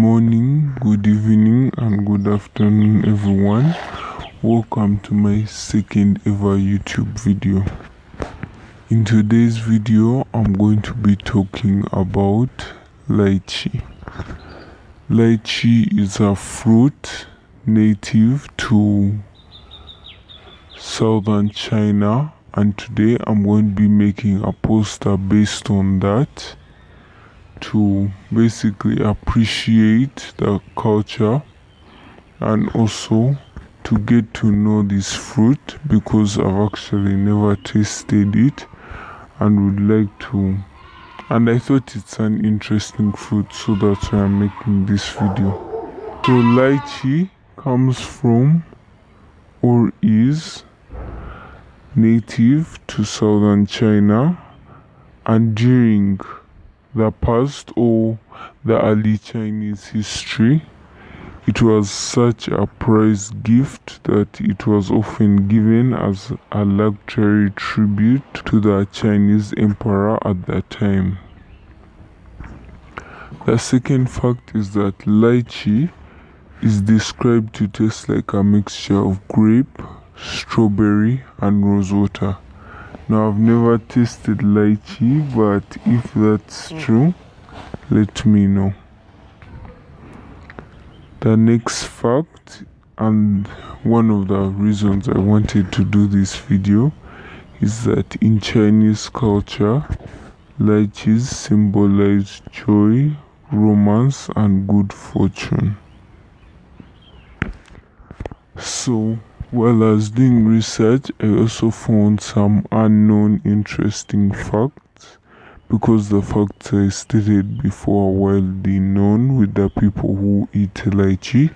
morning, good evening, and good afternoon, everyone. Welcome to my second ever YouTube video. In today's video, I'm going to be talking about lychee. Lychee is a fruit native to southern China, and today I'm going to be making a poster based on that to basically appreciate the culture and also to get to know this fruit, because I've actually never tasted it and would like to, and I thought it's an interesting fruit, so that's why I'm making this video. So lychee comes from or is native to southern China, and during the past or the early Chinese history, it was such a prized gift that it was often given as a luxury tribute to the Chinese emperor at that time. The second fact is that lychee is described to taste like a mixture of grape, strawberry, and rosewater. Now, I've never tasted lychee, but if that's true, let me know. The next fact, and one of the reasons I wanted to do this video, is that in Chinese culture, lychees symbolize joy, romance, and good fortune. So, while I was doing research, I also found some unknown interesting facts, because the facts I stated before are widely known with the people who eat lychee.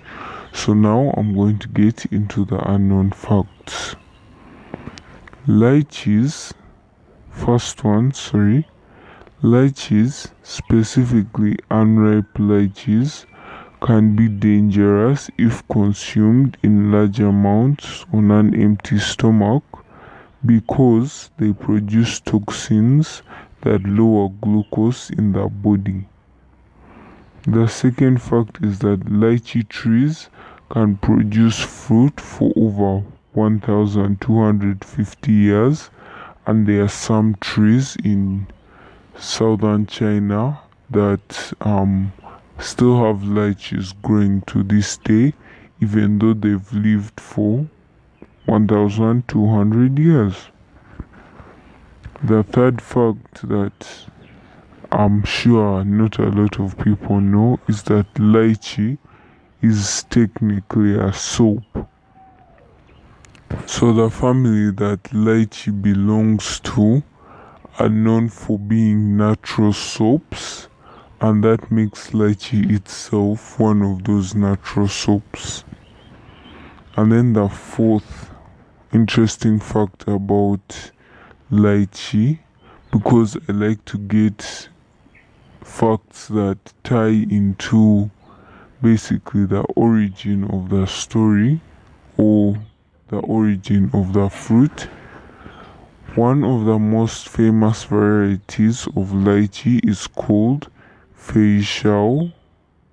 So now I'm going to get into the unknown facts. Lychees, lychees, specifically unripe lychees, can be dangerous if consumed in large amounts on an empty stomach, because they produce toxins that lower glucose in the body. The second fact is that lychee trees can produce fruit for over 1,250 years, and there are some trees in southern China that still have lychees growing to this day, even though they've lived for 1,200 years. The third fact that I'm sure not a lot of people know is that lychee is technically a soap. So the family that lychee belongs to are known for being natural soaps, and that makes lychee itself one of those natural soaps. And then the fourth interesting fact about lychee, because I like to get facts that tie into basically the origin of the story or the origin of the fruit. One of the most famous varieties of lychee is called Fei Shao.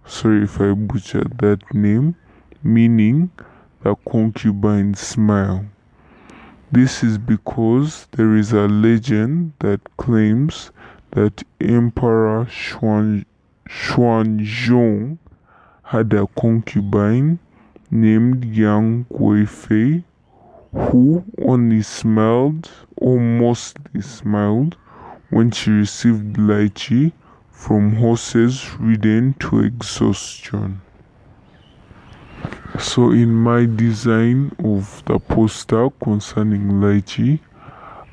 Sorry if I butchered that name, meaning the concubine smile. This is because there is a legend that claims that Emperor Xuanzong had a concubine named Yang Guifei, who only smiled or mostly smiled when she received lychee from horses ridden to exhaustion. So in my design of the poster concerning lychee,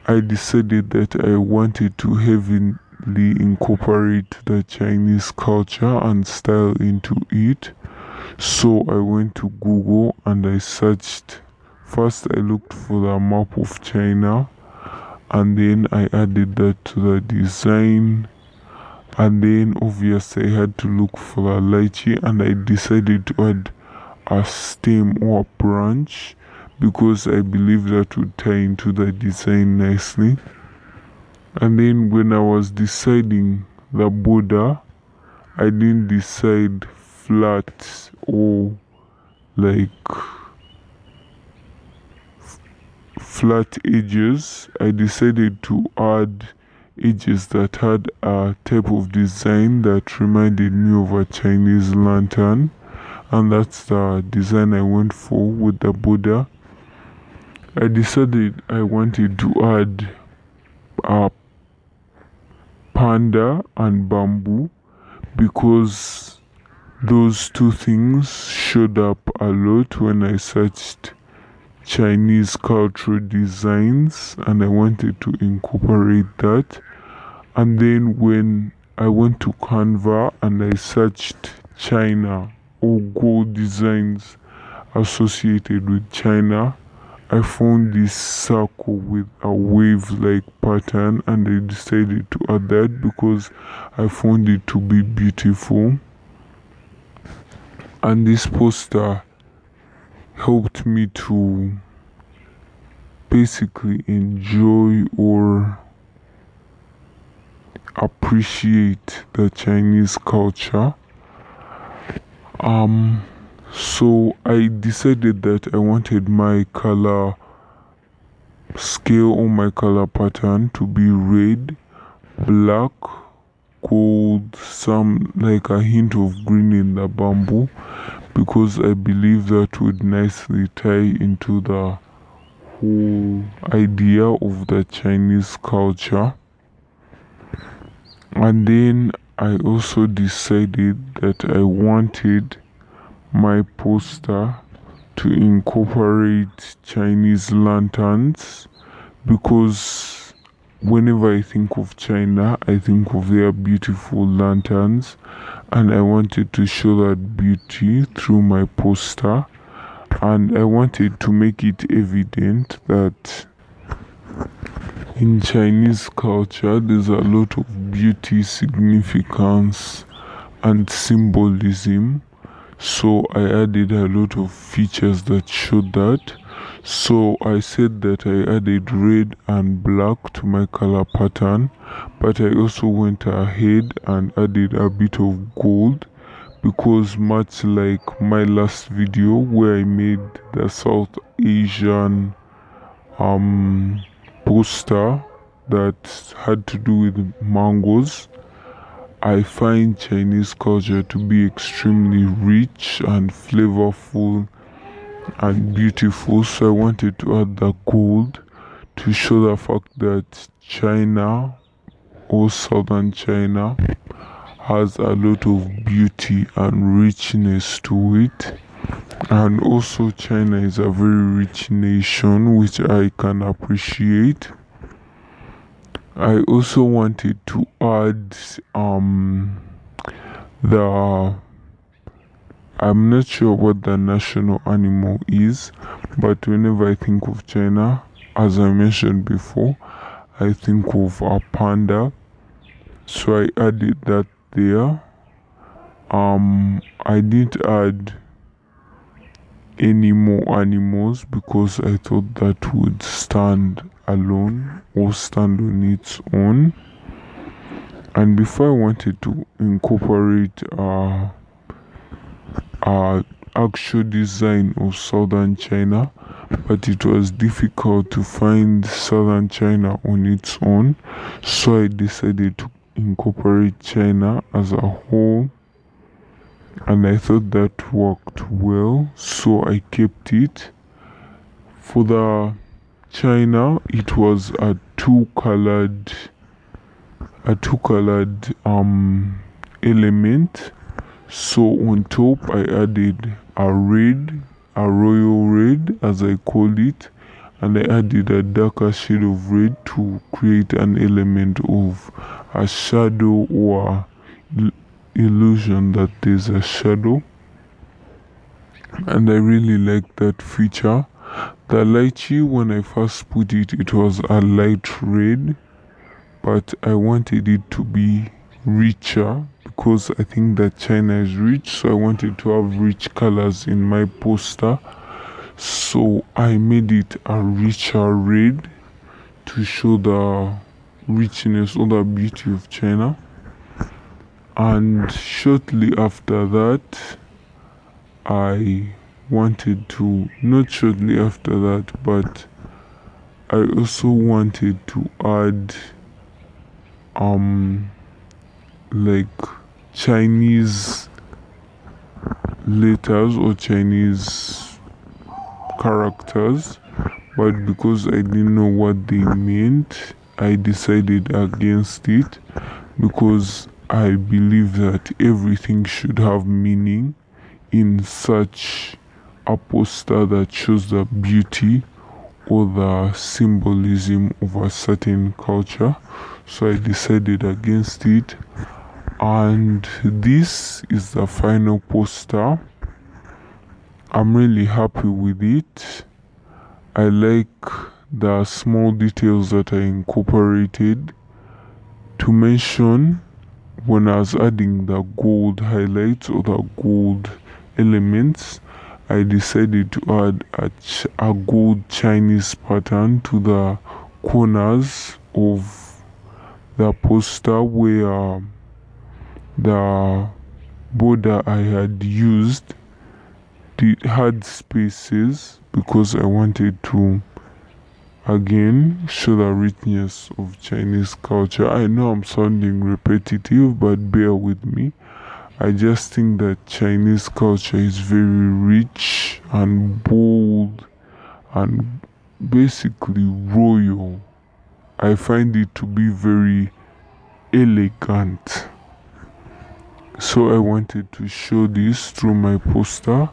I decided that I wanted to heavily incorporate the Chinese culture and style into it. So I went to Google and I searched. First I looked for the map of China, and then I added that to the design, and then obviously I had to look for the lychee, and I decided to add a stem or a branch, because I believe that would tie into the design nicely. And then when I was deciding the border, I didn't decide flat or like flat edges, I decided to add edges that had a type of design that reminded me of a Chinese lantern, and that's the design I went for with the Buddha. I decided I wanted to add a panda and bamboo because those two things showed up a lot when I searched Chinese cultural designs, and I wanted to incorporate that. And then when I went to Canva and I searched China or gold designs associated with China, I found this circle with a wave-like pattern, and I decided to add that because I found it to be beautiful. And this poster helped me to basically enjoy or appreciate the Chinese culture. So I decided that I wanted my color scale or my color pattern to be red, black, gold, some like a hint of green in the bamboo, because I believe that would nicely tie into the whole idea of the Chinese culture. And then I also decided that I wanted my poster to incorporate Chinese lanterns, because whenever I think of China, I think of their beautiful lanterns, and I wanted to show that beauty through my poster. And I wanted to make it evident that in Chinese culture there's a lot of beauty, significance, and symbolism. So I added a lot of features that showed that. So I said that I added red and black to my color pattern, but I also went ahead and added a bit of gold, because much like my last video where I made the South Asian poster that had to do with mangoes, I find Chinese culture to be extremely rich and flavorful and beautiful. So I wanted to add the gold to show the fact that China or southern China has a lot of beauty and richness to it. And also China is a very rich nation, which I can appreciate. I also wanted to add the I'm not sure what the national animal is, but whenever I think of China, as I mentioned before, I think of a panda. So I added that there. I didn't add any more animals because I thought that would stand alone or stand on its own. And before I wanted to incorporate actual design of southern China, but it was difficult to find southern China on its own, so I decided to incorporate China as a whole, and I thought that worked well, so I kept it. For the China, it was a two-colored element. So on top I added a red, a royal red as I call it, and I added a darker shade of red to create an element of a shadow or illusion that there's a shadow. And I really like that feature. The lychee, when I first put it, it was a light red, but I wanted it to be richer because I think that China is rich, so I wanted to have rich colors in my poster. So I made it a richer red to show the richness or the beauty of China. And shortly after that, I wanted to, not shortly after that, but I also wanted to add like Chinese letters or Chinese characters, but because I didn't know what they meant, I decided against it, because I believe that everything should have meaning in such a poster that shows the beauty or the symbolism of a certain culture. So I decided against it, and this is the final poster. I'm really happy with it. I like the small details that I incorporated. To mention, when I was adding the gold highlights or the gold elements, I decided to add a gold Chinese pattern to the corners of the poster, where the border I had used had spaces, because I wanted to again show the richness of Chinese culture. I know I'm sounding repetitive, but bear with me. I just think that Chinese culture is very rich and bold and basically royal. I find it to be very elegant. So I wanted to show this through my poster.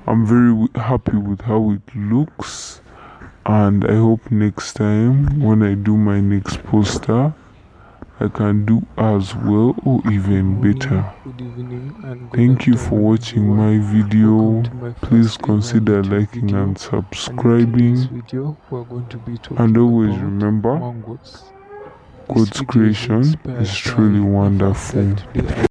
I'm very happy with how it looks, and I hope next time when I do my next poster, I can do as well or even better. Good evening and good Thank you for afternoon, watching everyone. my video. Welcome to my Please first consider ever YouTube liking video. and And in subscribing. today's video, we're going to be talking And always about remember, mangoes. This God's video is creation inspired is truly by the fact wonderful. that today